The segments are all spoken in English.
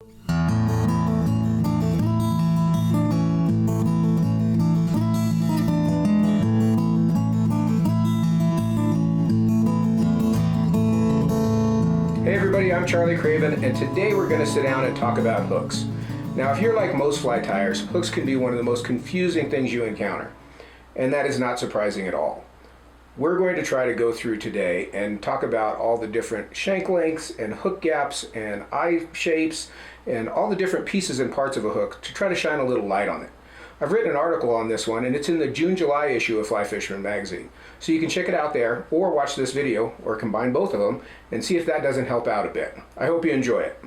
Hey everybody, I'm Charlie Craven, and today we're going to sit down and talk about hooks. Now, if you're like most fly tyers, hooks can be one of the most confusing things you encounter, and that is not surprising at all. We're going to try to go through today and talk about all the different shank lengths and hook gaps and eye shapes and all the different pieces and parts of a hook to try to shine a little light on it. I've written an article on this one, and it's in the June-July issue of Fly Fisherman magazine. So you can check it out there, or watch this video, or combine both of them, and see if that doesn't help out a bit. I hope you enjoy it.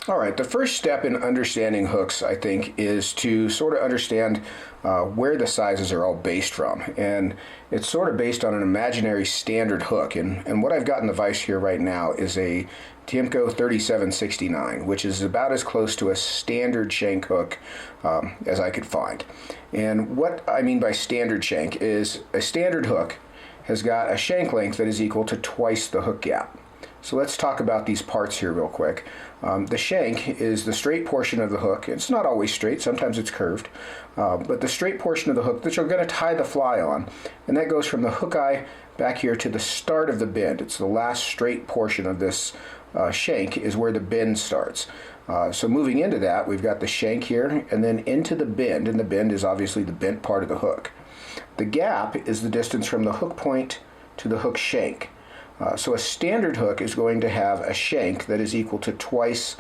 All right, the first step in understanding hooks, I think, is to sort of understand where the sizes are all based from. And it's sort of based on an imaginary standard hook. And what I've got in the vise here right now is a Tiemco 3769, which is about as close to a standard shank hook as I could find. And what I mean by standard shank is a standard hook has got a shank length that is equal to twice the hook gap. So let's talk about these parts here real quick. The shank is the straight portion of the hook. It's not always straight, sometimes it's curved, but the straight portion of the hook that you're going to tie the fly on, and that goes from the hook eye back here to the start of the bend. It's the last straight portion of this shank is where the bend starts. So moving into that, we've got the shank here, and then into the bend, and the bend is obviously the bent part of the hook. The gap is the distance from the hook point to the hook shank. So a standard hook is going to have a shank that is equal to twice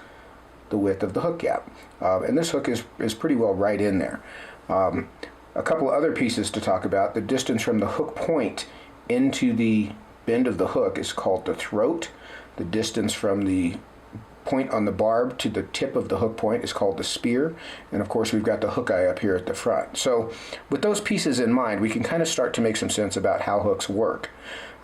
the width of the hook gap. And this hook is pretty well right in there. A couple of other pieces to talk about. The distance from the hook point into the bend of the hook is called the throat. The distance from the point on the barb to the tip of the hook point is called the spear. And of course we've got the hook eye up here at the front. So with those pieces in mind, we can kind of start to make some sense about how hooks work.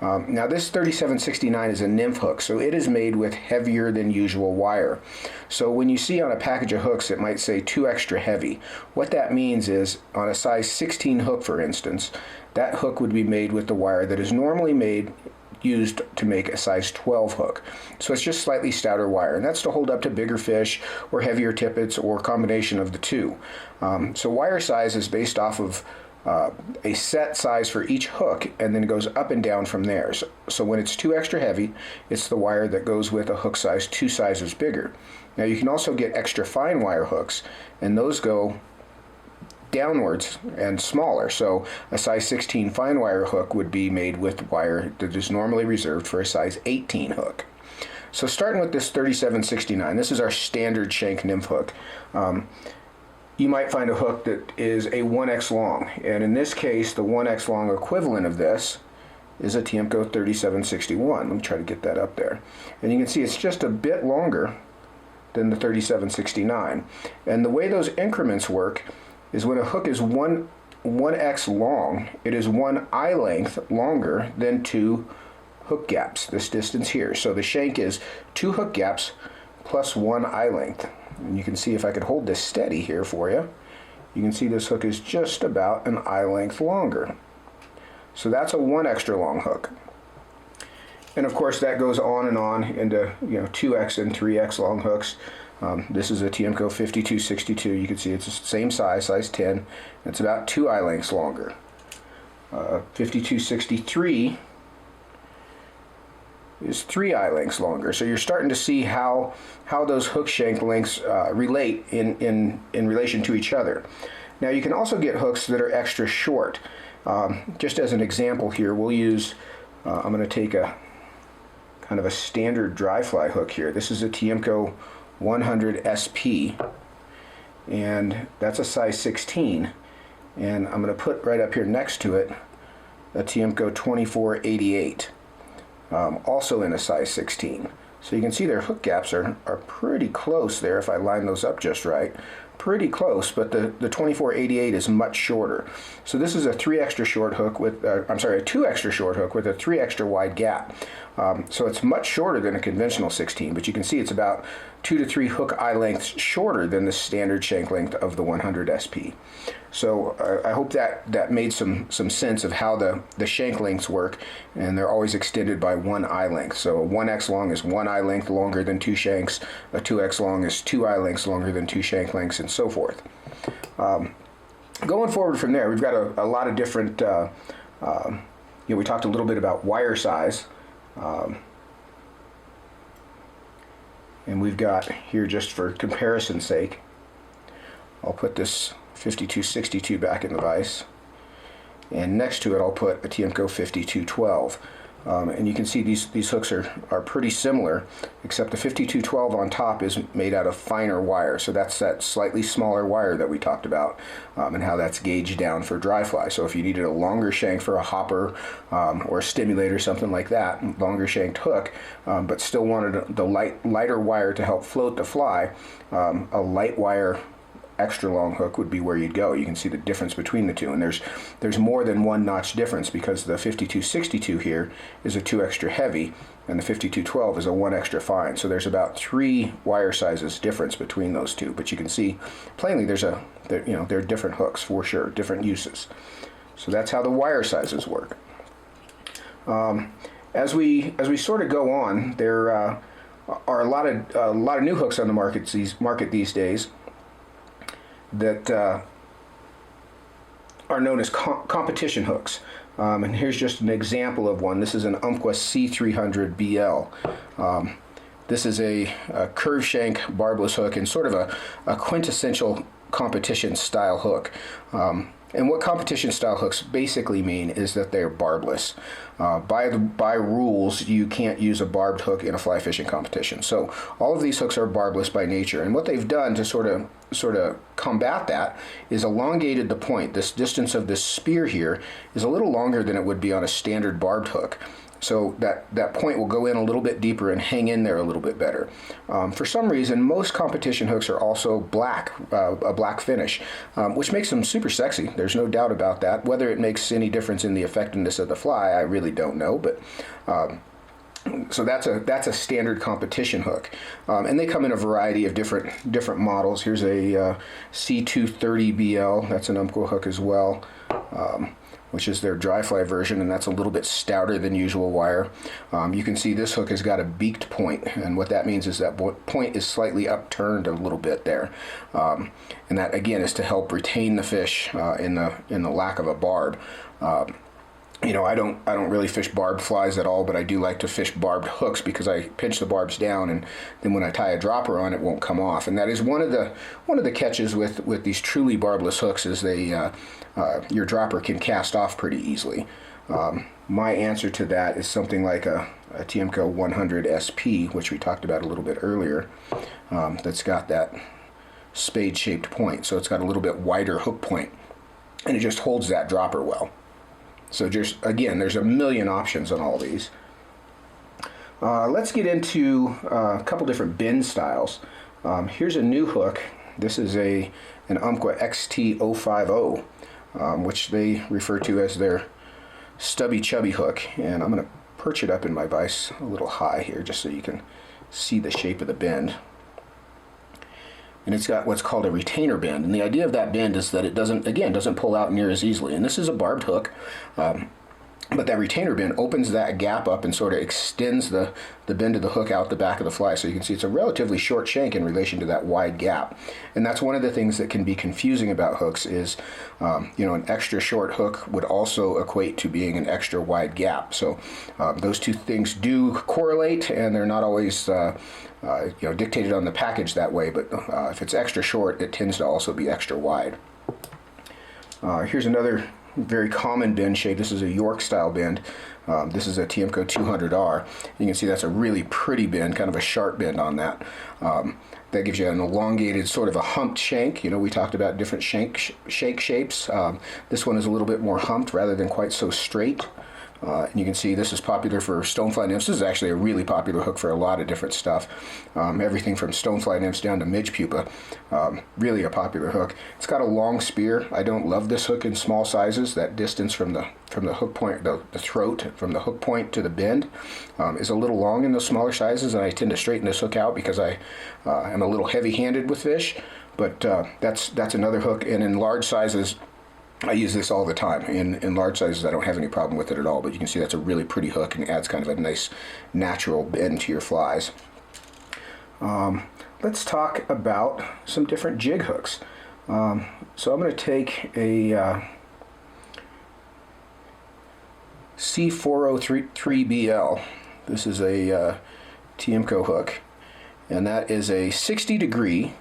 Now this 3769 is a nymph hook, so it is made with heavier than usual wire. So when you see on a package of hooks it might say 2 extra heavy. What that means is on a size 16 hook, for instance, that hook would be made with the wire that is normally used to make a size 12 hook. So it's just slightly stouter wire, and that's to hold up to bigger fish or heavier tippets or a combination of the two. So wire size is based off of a set size for each hook, and then it goes up and down from there. So when it's 2 extra heavy, it's the wire that goes with a hook size 2 sizes bigger. Now you can also get extra fine wire hooks, and those go downwards and smaller. So a size 16 fine wire hook would be made with wire that is normally reserved for a size 18 hook. So starting with this 3769, this is our standard shank nymph hook. You might find a hook that is a 1x long, and in this case the 1x long equivalent of this is a Tiemco 3761. Let me try to get that up there. And you can see it's just a bit longer than the 3769. And the way those increments work is when a hook is 1x long, it is 1 eye length longer than 2 hook gaps, this distance here. So the shank is 2 hook gaps plus 1 eye length. And you can see, if I could hold this steady here for you, you can see this hook is just about an eye length longer. So that's a 1 extra long hook. And of course that goes on and on into 2x and 3x long hooks. This is a Tiemco 5262. You can see it's the same size, size 10. It's about 2 eye lengths longer. 5263 is 3 eye lengths longer. So you're starting to see how those hook shank lengths relate in relation to each other. Now you can also get hooks that are extra short. Just as an example here, we'll use, I'm going to take a kind of a standard dry fly hook here. This is a Tiemco 100 SP, and that's a size 16. And I'm going to put right up here next to it a Tiemco 2488. Also in a size 16. So you can see their hook gaps are pretty close there if I line those up just right. pretty close, but the 2488 is much shorter. So this is a 3 extra short hook with, I'm sorry, a 2 extra short hook with a 3 extra wide gap. So it's much shorter than a conventional 16, but you can see it's about 2 to 3 hook eye lengths shorter than the standard shank length of the 100 SP. So I hope that made some sense of how the shank lengths work, and they're always extended by 1 eye length. So a 1x long is 1 eye length longer than 2 shanks, a 2x long is 2 eye lengths longer than 2 shank lengths, and so forth. Going forward from there, we've got a lot of different, we talked a little bit about wire size. And we've got here, just for comparison's sake, I'll put this 5262 back in the vise, and next to it I'll put a Tiemco 5212. And you can see these hooks are pretty similar, except the 5212 on top is made out of finer wire. So that's that slightly smaller wire that we talked about, and how that's gauged down for dry fly. So if you needed a longer shank for a hopper or a stimulator, something like that, longer shanked hook, but still wanted the lighter wire to help float the fly, a light wire extra long hook would be where you'd go. You can see the difference between the two, and there's more than 1 notch difference, because the 5262 here is a 2 extra heavy and the 5212 is a 1 extra fine. So there's about 3 wire sizes difference between those two, but you can see plainly they're different hooks for sure, different uses. So that's how the wire sizes work. As we sort of go on, there are a lot of new hooks on the market these days that are known as competition hooks. And here's just an example of one. This is an Umpqua C300 BL. This is a curved shank barbless hook, and sort of a quintessential competition style hook. And what competition style hooks basically mean is that they're barbless. By rules, you can't use a barbed hook in a fly fishing competition. So all of these hooks are barbless by nature, and what they've done to sort of combat that is elongated the point. This distance of this spear here is a little longer than it would be on a standard barbed hook. So that point will go in a little bit deeper and hang in there a little bit better. For some reason, most competition hooks are also black, a black finish, which makes them super sexy. There's no doubt about that. Whether it makes any difference in the effectiveness of the fly, I really don't know. But so that's a standard competition hook, and they come in a variety of different models. Here's a C230 BL. That's an Umpqua hook as well. Which is their dry fly version, and that's a little bit stouter than usual wire. You can see this hook has got a beaked point, and what that means is that point is slightly upturned a little bit there, and that again is to help retain the fish in the lack of a barb. I don't really fish barbed flies at all, but I do like to fish barbed hooks because I pinch the barbs down, and then when I tie a dropper on, it won't come off. And that is one of the catches with these truly barbless hooks, is your dropper can cast off pretty easily. My answer to that is something like a Tiemco 100 SP, which we talked about a little bit earlier. That's got that spade-shaped point, so it's got a little bit wider hook point, and it just holds that dropper well. So just, again, there's a million options on all these. Let's get into a couple different bend styles. Here's a new hook. This is an Umpqua XT050, which they refer to as their stubby chubby hook. And I'm going to perch it up in my vise a little high here just so you can see the shape of the bend. And it's got what's called a retainer bend, and the idea of that bend is that it doesn't pull out near as easily. And this is a barbed hook, but that retainer bend opens that gap up and sort of extends the bend of the hook out the back of the fly. So you can see it's a relatively short shank in relation to that wide gap. And that's one of the things that can be confusing about hooks is, an extra short hook would also equate to being an extra wide gap. So those two things do correlate, and they're not always dictated on the package that way, but if it's extra short, it tends to also be extra wide. Here's another very common bend shape. This is a York style bend. This is a Tiemco 200R. You can see that's a really pretty bend, kind of a sharp bend on that. That gives you an elongated, sort of a humped shank. We talked about different shank shapes. This one is a little bit more humped rather than quite so straight. And you can see this is popular for stonefly nymphs. This is actually a really popular hook for a lot of different stuff. Everything from stonefly nymphs down to midge pupa. Really a popular hook. It's got a long spear. I don't love this hook in small sizes. That distance from the hook point, the throat, from the hook point to the bend is a little long in those smaller sizes, and I tend to straighten this hook out because I am a little heavy-handed with fish. But that's another hook. And in large sizes, I use this all the time. In large sizes, I don't have any problem with it at all, but you can see that's a really pretty hook and adds kind of a nice natural bend to your flies. Let's talk about some different jig hooks. So I'm going to take a C403BL. This is a TMCO hook, and that is a 60-degree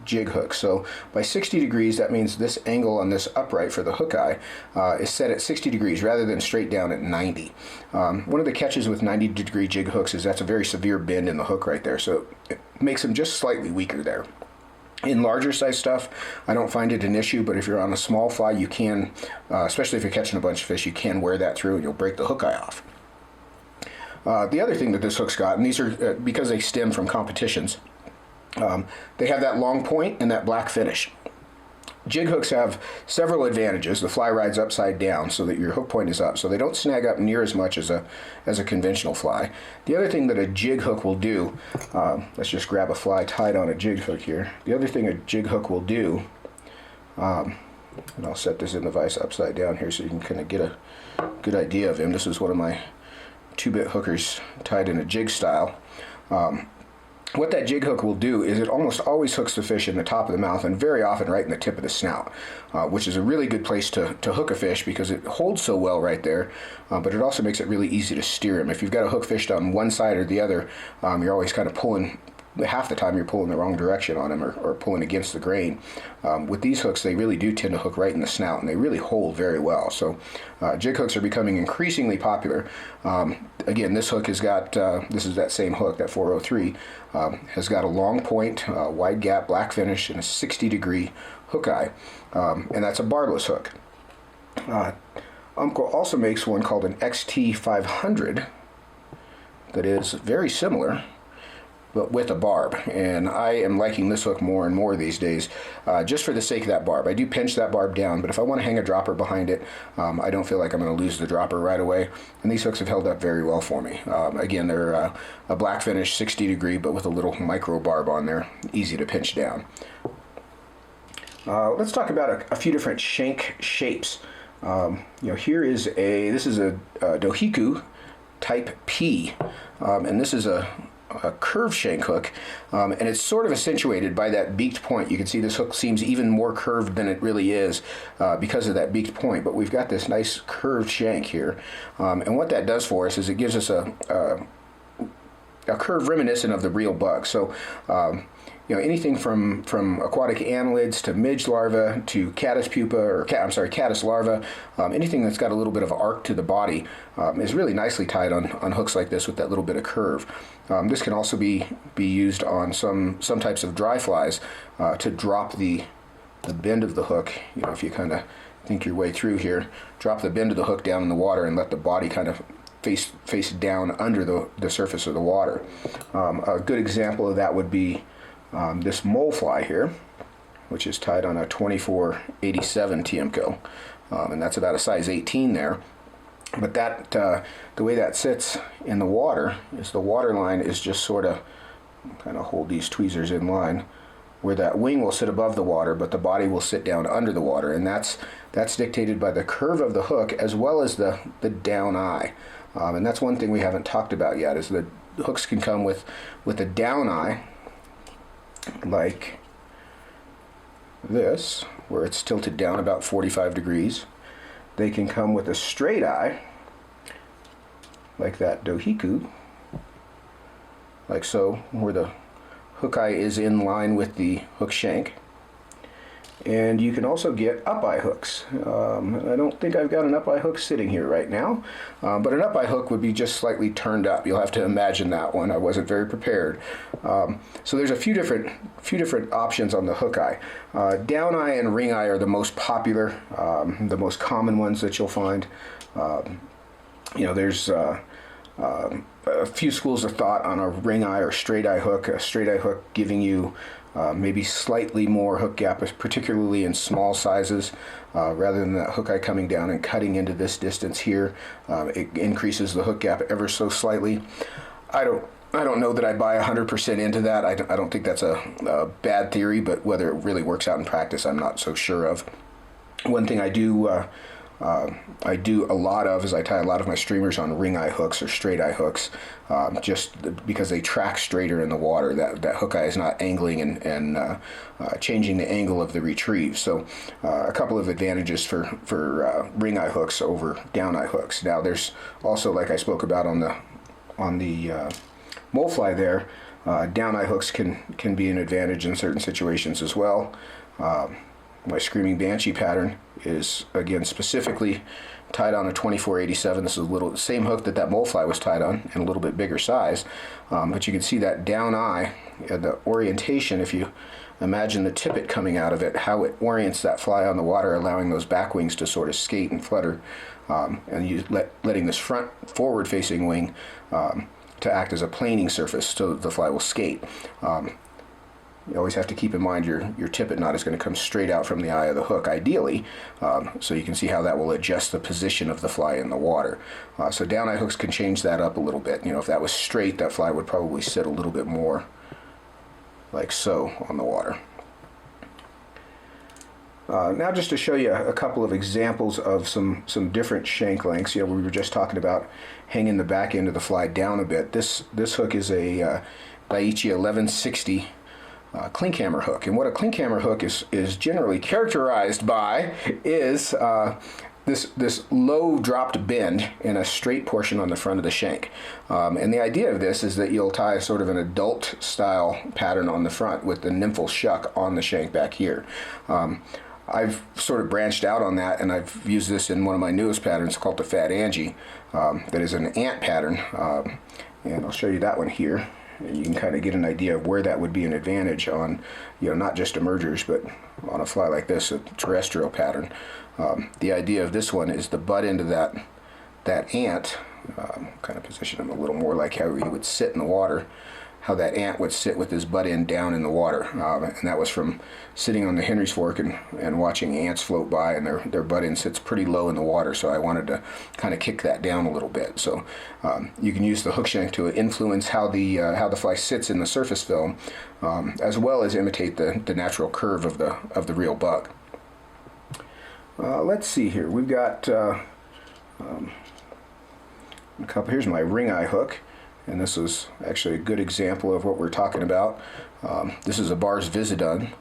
jig hook. So by 60 degrees, that means this angle on this upright for the hook eye is set at 60 degrees rather than straight down at 90. One of the catches with 90-degree jig hooks is that's a very severe bend in the hook right there, so it makes them just slightly weaker there. In larger size stuff, I don't find it an issue, but if you're on a small fly, you can, especially if you're catching a bunch of fish, you can wear that through and you'll break the hook eye off. The other thing that this hook's got, and these are because they stem from competitions, they have that long point and that black finish. Jig hooks have several advantages. The fly rides upside down so that your hook point is up, so they don't snag up near as much as a conventional fly. The other thing that a jig hook will do, let's just grab a fly tied on a jig hook here. The other thing a jig hook will do, and I'll set this in the vise upside down here so you can kind of get a good idea of him. This is one of my 2-bit hookers tied in a jig style. What that jig hook will do is it almost always hooks the fish in the top of the mouth and very often right in the tip of the snout, which is a really good place to hook a fish because it holds so well right there, but it also makes it really easy to steer him. If you've got a hook fished on one side or the other, you're always kind of pulling, half the time you're pulling the wrong direction on him or pulling against the grain. With these hooks, they really do tend to hook right in the snout, and they really hold very well. So jig hooks are becoming increasingly popular. Again, this hook has got, this is that same hook, that 403, has got a long point, wide gap, black finish, and a 60-degree hook eye, and that's a barbless hook. Umpqua also makes one called an XT500 that is very similar, but with a barb, and I am liking this hook more and more these days, just for the sake of that barb. I do pinch that barb down, but if I want to hang a dropper behind it, I don't feel like I'm going to lose the dropper right away, and these hooks have held up very well for me. Again, they're a black finish, 60-degree, but with a little micro barb on there, easy to pinch down. Let's talk about a few different shank shapes. Here is this is a Dohiku type P, and this is a curved shank hook, and it's sort of accentuated by that beaked point. You can see this hook seems even more curved than it really is because of that beaked point, but we've got this nice curved shank here, and what that does for us is it gives us a curve reminiscent of the real bug. So anything from aquatic annelids to midge larvae to caddis pupa, or caddis larva, anything that's got a little bit of arc to the body is really nicely tied on hooks like this with that little bit of curve. This can also be used on some types of dry flies to drop the bend of the hook. If you kind of think your way through here, drop the bend of the hook down in the water and let the body kind of face down under the surface of the water. A good example of that would be this mole fly here, which is tied on a 2487 TMCO, and that's about a size 18 there. But that the way that sits in the water is the water line is just sort of kind of hold these tweezers in line, where that wing will sit above the water, but the body will sit down under the water, and that's dictated by the curve of the hook as well as the down eye. And that's one thing we haven't talked about yet, is that hooks can come with a down eye, like this, where it's tilted down about 45 degrees. They can come with a straight eye, like that Dohiku, like so, where the hook eye is in line with the hook shank. And you can also get up-eye hooks. I don't think I've got an up-eye hook sitting here right now, but an up-eye hook would be just slightly turned up. You'll have to imagine that one. I wasn't very prepared. So there's a few different options on the hook eye. Down eye and ring eye are the most popular, the most common ones that you'll find. There's a few schools of thought on a ring eye or straight eye hook. A straight eye hook giving you maybe slightly more hook gap, particularly in small sizes, rather than that hook eye coming down and cutting into this distance here. It increases the hook gap ever so slightly. I don't know that I'd buy 100% into that. I don't think that's a bad theory, but whether it really works out in practice, I'm not so sure of. One thing I do a lot of is I tie a lot of my streamers on ring eye hooks or straight eye hooks, just because they track straighter in the water. That hook eye is not angling and changing the angle of the retrieve. So a couple of advantages for ring eye hooks over down eye hooks. Now there's also, like I spoke about on the Molefly there, down eye hooks can be an advantage in certain situations as well. My Screaming Banshee pattern is, again, specifically tied on a 2487. This is the same hook that Molefly was tied on, and a little bit bigger size. But you can see that down eye, the orientation, if you imagine the tippet coming out of it, how it orients that fly on the water, allowing those back wings to sort of skate and flutter, and you letting this front forward-facing wing to act as a planing surface so that the fly will skate. You always have to keep in mind your tippet knot is going to come straight out from the eye of the hook, ideally, so you can see how that will adjust the position of the fly in the water. So down eye hooks can change that up a little bit. If that was straight, that fly would probably sit a little bit more like so on the water. Now just to show you a couple of examples of some different shank lengths. We were just talking about hanging the back end of the fly down a bit. This hook is a Daiichi 1160 clinkhammer hook, and what a clinkhammer hook is generally characterized by is this low dropped bend in a straight portion on the front of the shank. And the idea of this is that you'll tie sort of an adult style pattern on the front with the nymphal shuck on the shank back here. I've sort of branched out on that, and I've used this in one of my newest patterns called the Fat Angie, that is an ant pattern, and I'll show you that one here. And you can kind of get an idea of where that would be an advantage on, not just emergers, but on a fly like this, a terrestrial pattern. The idea of this one is the butt end of that ant, kind of position him a little more like how he would sit in the water, how that ant would sit with his butt end down in the water. And that was from sitting on the Henry's Fork and watching ants float by, and their butt end sits pretty low in the water, so I wanted to kind of kick that down a little bit. So you can use the hook shank to influence how the fly sits in the surface film, as well as imitate the natural curve of the real bug. Let's see here. We've got a couple. Here's my ring eye hook. And this is actually a good example of what we're talking about. This is a Bars Visidun,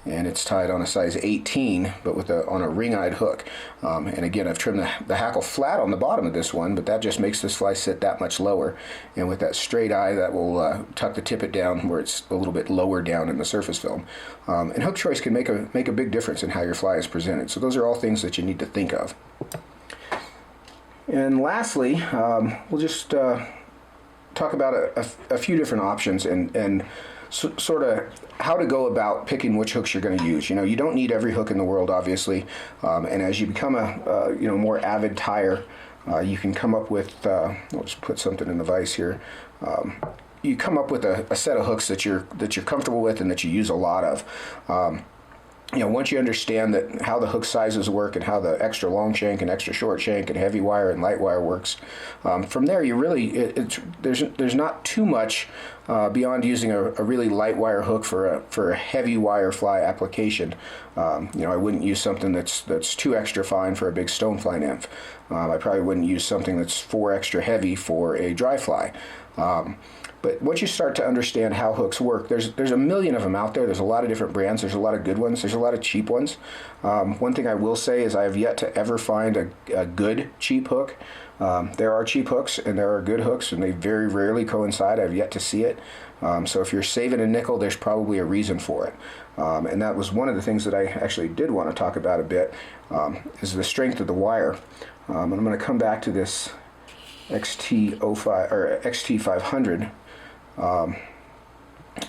and it's tied on a size 18, but on a ring-eyed hook. And again, I've trimmed the hackle flat on the bottom of this one, but that just makes this fly sit that much lower. And with that straight eye, that will tuck the tippet down where it's a little bit lower down in the surface film. And hook choice can make a big difference in how your fly is presented. So those are all things that you need to think of. And lastly, we'll just talk about a few different options and sort of how to go about picking which hooks you're going to use. You don't need every hook in the world, obviously, and as you become a more avid tyer, you can come up with I'll just put something in the vise here. You come up with a set of hooks that you're comfortable with and that you use a lot of. Once you understand how the hook sizes work and how the extra long shank and extra short shank and heavy wire and light wire works, from there you really there's not too much beyond using a really light wire hook for a heavy wire fly application. I wouldn't use something that's too extra fine for a big stonefly nymph. I probably wouldn't use something that's 4 extra heavy for a dry fly. But once you start to understand how hooks work, there's a million of them out there. There's a lot of different brands. There's a lot of good ones. There's a lot of cheap ones. One thing I will say is I have yet to ever find a good cheap hook. There are cheap hooks and there are good hooks, and they very rarely coincide. I've yet to see it. So if you're saving a nickel, there's probably a reason for it. And that was one of the things that I actually did want to talk about a bit, is the strength of the wire. And I'm going to come back to this XT05 or XT500. Well,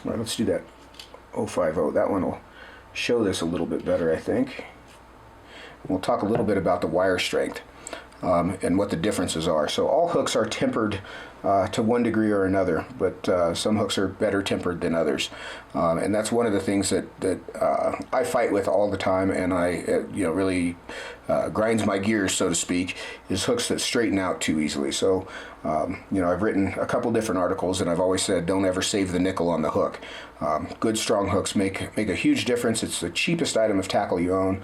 let's do that 050. That one will show this a little bit better, I think. We'll talk a little bit about the wire strength. and what the differences are. So all hooks are tempered to one degree or another, but some hooks are better tempered than others, and that's one of the things that I fight with all the time, and I really grinds my gears, so to speak, is hooks that straighten out too easily. So I've written a couple different articles, and I've always said don't ever save the nickel on the hook. Good strong hooks make a huge difference. It's the cheapest item of tackle you own.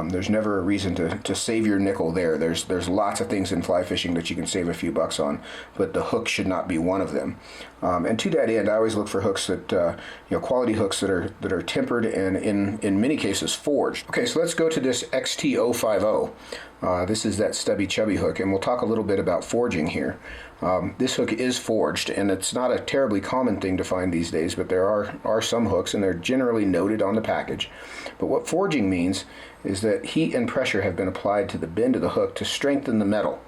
There's never a reason to save your nickel there. There's lots of things in fly fishing that you can save a few bucks on, but the hook should not be one of them. And to that end, I always look for hooks that quality hooks that are tempered and in many cases forged. Okay, so let's go to this XT050. This is that stubby chubby hook, and we'll talk a little bit about forging here. This hook is forged, and it's not a terribly common thing to find these days, but there are some hooks, and they're generally noted on the package. But what forging means is that heat and pressure have been applied to the bend of the hook to strengthen the metal,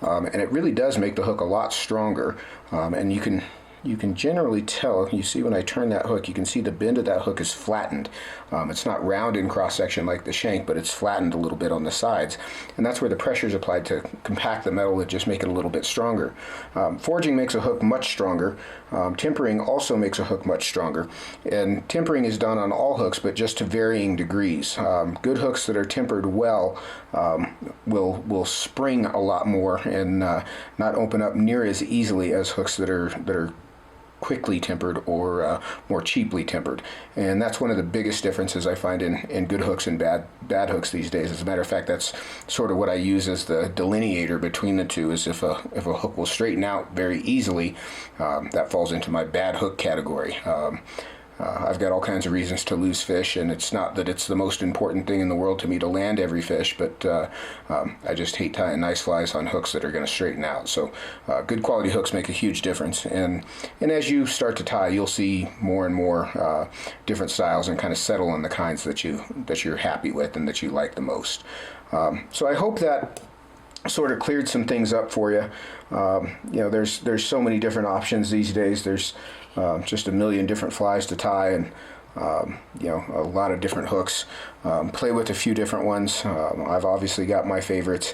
and it really does make the hook a lot stronger, and you can generally tell. You see when I turn that hook, you can see the bend of that hook is flattened. It's not round in cross-section like the shank, but it's flattened a little bit on the sides. And that's where the pressure is applied to compact the metal and just make it a little bit stronger. Forging makes a hook much stronger. Tempering also makes a hook much stronger. And tempering is done on all hooks, but just to varying degrees. Good hooks that are tempered well will spring a lot more and not open up near as easily as hooks that are quickly tempered or more cheaply tempered. And that's one of the biggest differences I find in good hooks and bad hooks these days. As a matter of fact, that's sort of what I use as the delineator between the two, is if a hook will straighten out very easily, that falls into my bad hook category. I've got all kinds of reasons to lose fish, and it's not that it's the most important thing in the world to me to land every fish, but I just hate tying nice flies on hooks that are going to straighten out. So good quality hooks make a huge difference, and as you start to tie, you'll see more and more different styles and kind of settle on the kinds that you're happy with and that you like the most. So I hope that sort of cleared some things up for you. There's so many different options these days. There's just a million different flies to tie, and a lot of different hooks. Play with a few different ones. I've obviously got my favorites.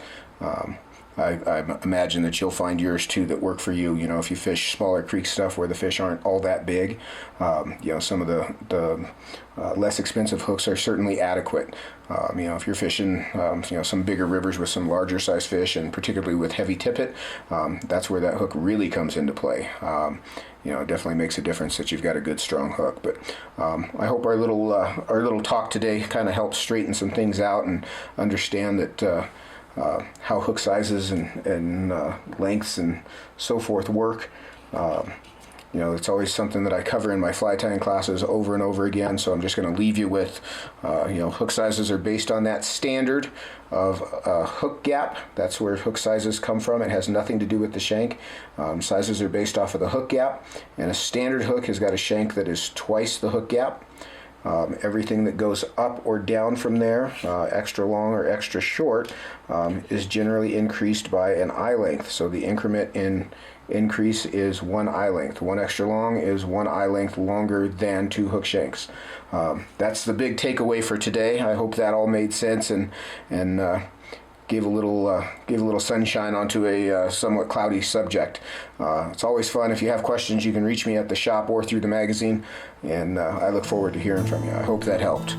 I imagine that you'll find yours too that work for you. If you fish smaller creek stuff where the fish aren't all that big, some of the less expensive hooks are certainly adequate. If you're fishing, some bigger rivers with some larger size fish, and particularly with heavy tippet, that's where that hook really comes into play. It definitely makes a difference that you've got a good strong hook. But I hope our little talk today kind of helps straighten some things out and understand that how hook sizes and lengths and so forth work. It's always something that I cover in my fly tying classes over and over again, so I'm just going to leave you with, hook sizes are based on that standard of hook gap. That's where hook sizes come from. It has nothing to do with the shank. Sizes are based off of the hook gap, and a standard hook has got a shank that is twice the hook gap. Everything that goes up or down from there, extra long or extra short, is generally increased by an eye length. So the increment in increase is 1 eye length. 1 extra long is 1 eye length longer than 2 hook shanks. That's the big takeaway for today. I hope that all made sense and gave a little sunshine onto a somewhat cloudy subject. It's always fun. If you have questions, you can reach me at the shop or through the magazine, and I look forward to hearing from you. I hope that helped.